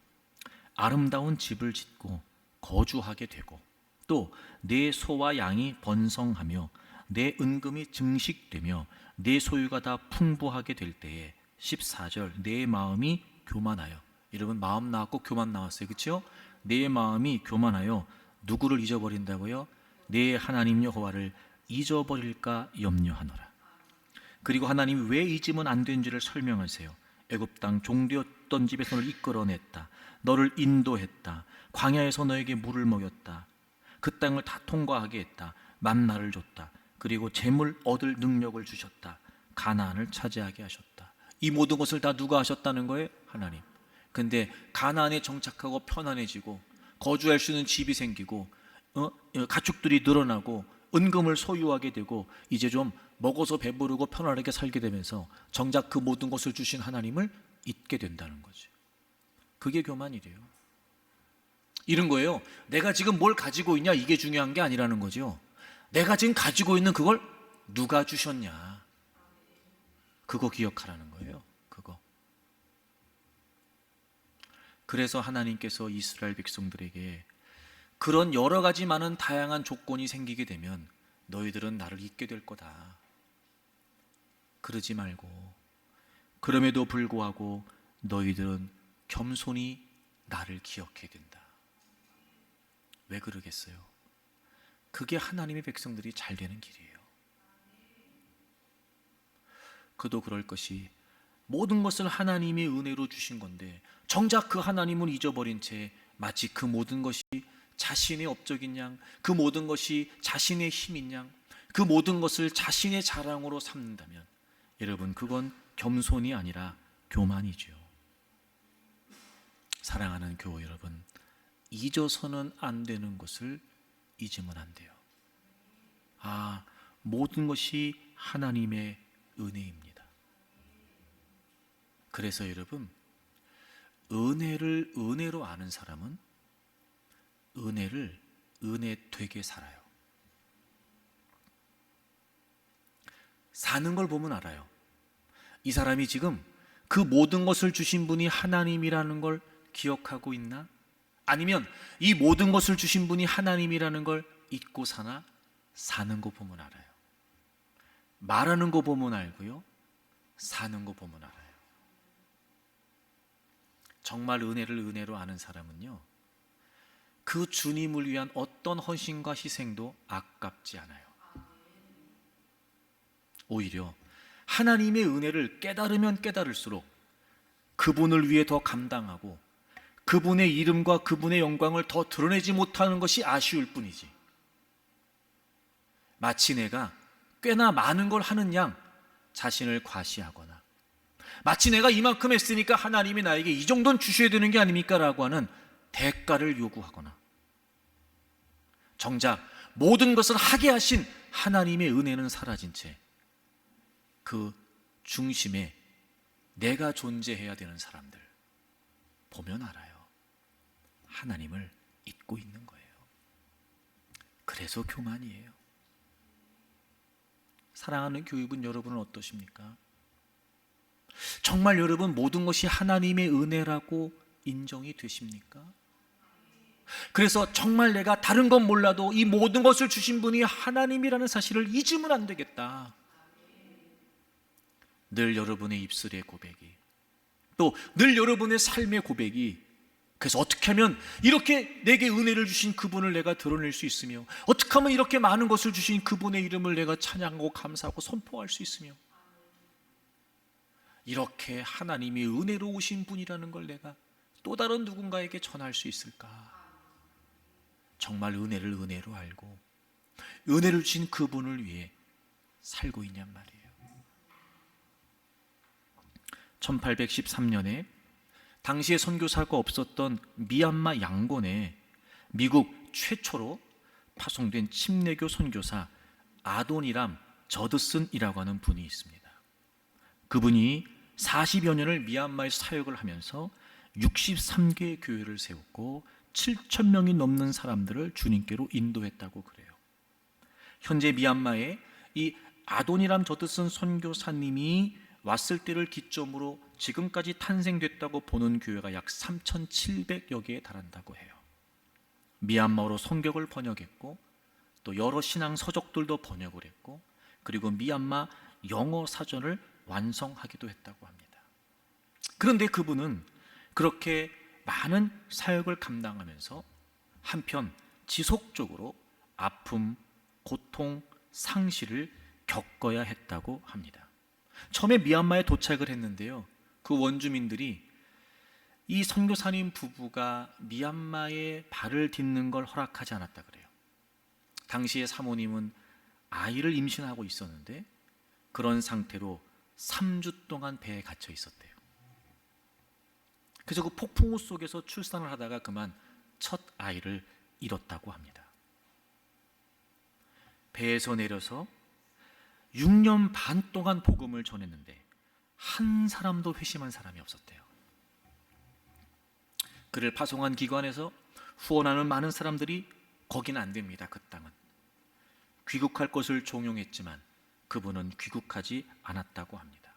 아름다운 집을 짓고 거주하게 되고 또 내 소와 양이 번성하며 내 은금이 증식되며 내 소유가 다 풍부하게 될 때에, 14절, 내 마음이 교만하여. 여러분 마음 나왔고 교만 나왔어요, 그렇죠? 내 마음이 교만하여 누구를 잊어버린다고요? 내 하나님 여호와를 잊어버릴까 염려하노라. 그리고 하나님이 왜 잊으면 안 되는지를 설명하세요. 애굽 땅 종되었던 집에서 너를 이끌어냈다. 너를 인도했다. 광야에서 너에게 물을 먹였다. 그 땅을 다 통과하게 했다. 만나를 줬다. 그리고 재물 얻을 능력을 주셨다. 가나안을 차지하게 하셨다. 이 모든 것을 다 누가 하셨다는 거예요? 하나님. 근데 가나안에 정착하고 편안해지고 거주할 수 있는 집이 생기고 가축들이 늘어나고 은금을 소유하게 되고 이제 좀 먹어서 배부르고 편안하게 살게 되면서 정작 그 모든 것을 주신 하나님을 잊게 된다는 거죠. 그게 교만이래요. 이런 거예요. 내가 지금 뭘 가지고 있냐, 이게 중요한 게 아니라는 거죠. 내가 지금 가지고 있는 그걸 누가 주셨냐, 그거 기억하라는 거예요. 그거. 그래서 하나님께서 이스라엘 백성들에게 그런 여러 가지 많은 다양한 조건이 생기게 되면 너희들은 나를 잊게 될 거다, 그러지 말고 그럼에도 불구하고 너희들은 겸손히 나를 기억해야 된다. 왜 그러겠어요? 그게 하나님의 백성들이 잘 되는 길이에요. 그도 그럴 것이 모든 것을 하나님의 은혜로 주신 건데 정작 그 하나님을 잊어버린 채 마치 그 모든 것이 자신의 업적인 양, 그 모든 것이 자신의 힘인 양, 그 모든 것을 자신의 자랑으로 삼는다면 여러분 그건 겸손이 아니라 교만이죠. 사랑하는 교우 여러분, 잊어서는 안 되는 것을 잊으면 안 돼요. 모든 것이 하나님의 은혜입니다. 그래서 여러분, 은혜를 은혜로 아는 사람은 은혜를 은혜 되게 살아요. 사는 걸 보면 알아요. 이 사람이 지금 그 모든 것을 주신 분이 하나님이라는 걸 기억하고 있나? 아니면 이 모든 것을 주신 분이 하나님이라는 걸 잊고 사나? 사는 거 보면 알아요. 말하는 거 보면 알고요, 사는 거 보면 알아요. 정말 은혜를 은혜로 아는 사람은요, 그 주님을 위한 어떤 헌신과 희생도 아깝지 않아요. 오히려 하나님의 은혜를 깨달으면 깨달을수록 그분을 위해 더 감당하고 그분의 이름과 그분의 영광을 더 드러내지 못하는 것이 아쉬울 뿐이지, 마치 내가 꽤나 많은 걸 하는 양 자신을 과시하거나 마치 내가 이만큼 했으니까 하나님이 나에게 이 정도는 주셔야 되는 게 아닙니까? 라고 하는 대가를 요구하거나, 정작 모든 것을 하게 하신 하나님의 은혜는 사라진 채 그 중심에 내가 존재해야 되는 사람들 보면 알아요. 하나님을 잊고 있는 거예요. 그래서 교만이에요. 사랑하는 교육은 여러분은 어떠십니까? 정말 여러분 모든 것이 하나님의 은혜라고 인정이 되십니까? 그래서 정말 내가 다른 건 몰라도 이 모든 것을 주신 분이 하나님이라는 사실을 잊으면 안 되겠다. 늘 여러분의 입술의 고백이, 또 늘 여러분의 삶의 고백이 그래서 어떻게 하면 이렇게 내게 은혜를 주신 그분을 내가 드러낼 수 있으며, 어떻게 하면 이렇게 많은 것을 주신 그분의 이름을 내가 찬양하고 감사하고 선포할 수 있으며, 이렇게 하나님이 은혜로우신 분이라는 걸 내가 또 다른 누군가에게 전할 수 있을까? 정말 은혜를 은혜로 알고 은혜를 주신 그분을 위해 살고 있냔 말이에요. 1813년에 당시에 선교사가 없었던 미얀마 양곤에 미국 최초로 파송된 침례교 선교사 아도니람 저드슨이라고 하는 분이 있습니다. 그분이 40여 년을 미얀마에서 사역을 하면서 63개의 교회를 세웠고 7,000명이 넘는 사람들을 주님께로 인도했다고 그래요. 현재 미얀마에 이 아도니람 저드슨 선교사님이 왔을 때를 기점으로 지금까지 탄생됐다고 보는 교회가 약 3,700여 개에 달한다고 해요. 미얀마어로 성경을 번역했고 또 여러 신앙 서적들도 번역을 했고, 그리고 미얀마 영어 사전을 완성하기도 했다고 합니다. 그런데 그분은 그렇게 많은 사역을 감당하면서 한편 지속적으로 아픔, 고통, 상실을 겪어야 했다고 합니다. 처음에 미얀마에 도착을 했는데요, 그 원주민들이 이 선교사님 부부가 미얀마에 발을 딛는 걸 허락하지 않았다 그래요. 당시에 사모님은 아이를 임신하고 있었는데 그런 상태로 3주 동안 배에 갇혀 있었대요. 그래서 그 폭풍우 속에서 출산을 하다가 그만 첫 아이를 잃었다고 합니다. 배에서 내려서 6년 반 동안 복음을 전했는데 한 사람도 회심한 사람이 없었대요. 그를 파송한 기관에서 후원하는 많은 사람들이 거기는 안 됩니다. 그 땅은 귀국할 것을 종용했지만 그분은 귀국하지 않았다고 합니다.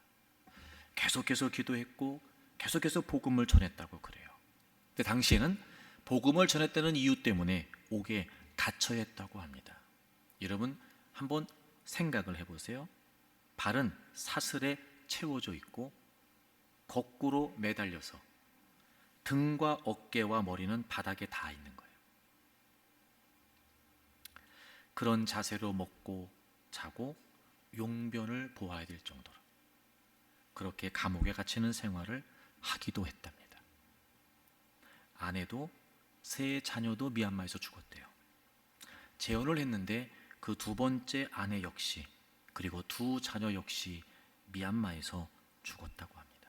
계속해서 기도했고 계속해서 복음을 전했다고 그래요. 근데 당시에는 복음을 전했다는 이유 때문에 옥에 갇혀야 했다고 합니다. 여러분 한번 생각을 해보세요. 발은 사슬에 채워져 있고 거꾸로 매달려서 등과 어깨와 머리는 바닥에 닿아 있는 거예요. 그런 자세로 먹고 자고 용변을 보아야 될 정도로 그렇게 감옥에 갇히는 생활을 하기도 했답니다. 아내도 세 자녀도 미얀마에서 죽었대요. 재혼을 했는데 그 두 번째 아내 역시, 그리고 두 자녀 역시 미얀마에서 죽었다고 합니다.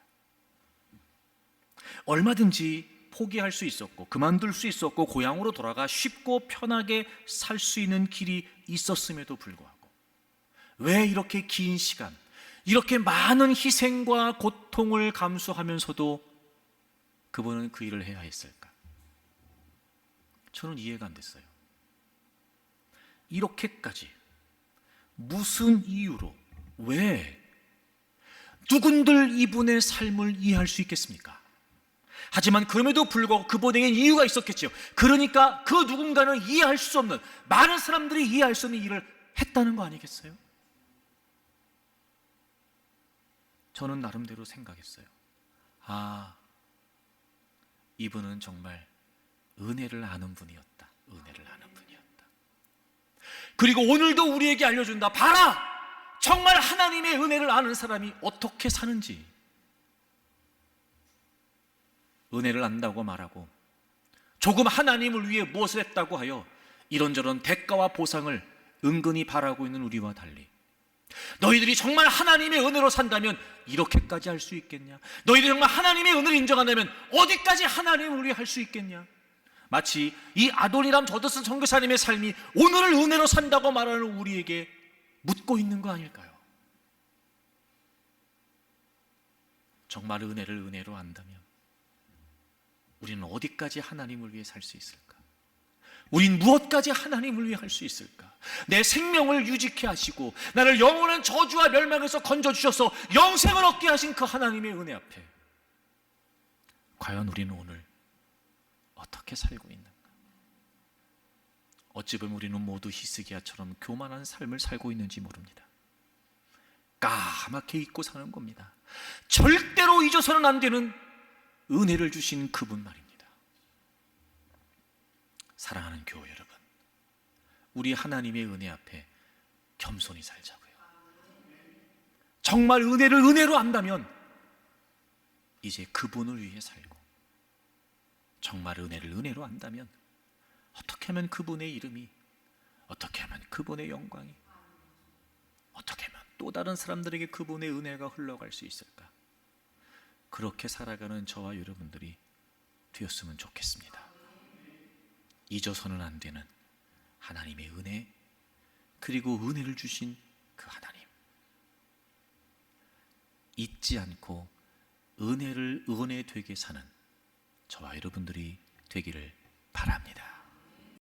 얼마든지 포기할 수 있었고 그만둘 수 있었고 고향으로 돌아가 쉽고 편하게 살 수 있는 길이 있었음에도 불구하고 왜 이렇게 긴 시간, 이렇게 많은 희생과 고통을 감수하면서도 그분은 그 일을 해야 했을까? 저는 이해가 안 됐어요. 이렇게까지 무슨 이유로, 왜 누군들 이분의 삶을 이해할 수 있겠습니까? 하지만 그럼에도 불구하고 그분에겐 이유가 있었겠죠. 그러니까 그 누군가는 이해할 수 없는, 많은 사람들이 이해할 수 없는 일을 했다는 거 아니겠어요? 저는 나름대로 생각했어요. 아, 이분은 정말 은혜를 아는 분이었다. 은혜를 아는 분이었다. 그리고 오늘도 우리에게 알려준다. 봐라! 정말 하나님의 은혜를 아는 사람이 어떻게 사는지. 은혜를 안다고 말하고 조금 하나님을 위해 무엇을 했다고 하여 이런저런 대가와 보상을 은근히 바라고 있는 우리와 달리, 너희들이 정말 하나님의 은혜로 산다면 이렇게까지 할 수 있겠냐? 너희들이 정말 하나님의 은혜를 인정한다면 어디까지 하나님을 위해 할 수 있겠냐? 마치 이 아도니람 저드슨 선교사님의 삶이 오늘을 은혜로 산다고 말하는 우리에게 묻고 있는 거 아닐까요? 정말 은혜를 은혜로 안다면 우리는 어디까지 하나님을 위해 살 수 있을까? 우린 무엇까지 하나님을 위해 할 수 있을까? 내 생명을 유지케 하시고 나를 영원한 저주와 멸망에서 건져주셔서 영생을 얻게 하신 그 하나님의 은혜 앞에 과연 우리는 오늘 어떻게 살고 있는가? 어찌 보면 우리는 모두 히스기야처럼 교만한 삶을 살고 있는지 모릅니다. 까맣게 잊고 사는 겁니다. 절대로 잊어서는 안 되는 은혜를 주신 그분 말입니다. 사랑하는 교회 여러분, 우리 하나님의 은혜 앞에 겸손히 살자고요. 정말 은혜를 은혜로 안다면 이제 그분을 위해 살고, 정말 은혜를 은혜로 안다면 어떻게 하면 그분의 이름이, 어떻게 하면 그분의 영광이, 어떻게 하면 또 다른 사람들에게 그분의 은혜가 흘러갈 수 있을까? 그렇게 살아가는 저와 여러분들이 되었으면 좋겠습니다. 잊어서는 안 되는 하나님의 은혜, 그리고 은혜를 주신 그 하나님, 잊지 않고 은혜를 은혜 되게 사는 저와 여러분들이 되기를 바랍니다.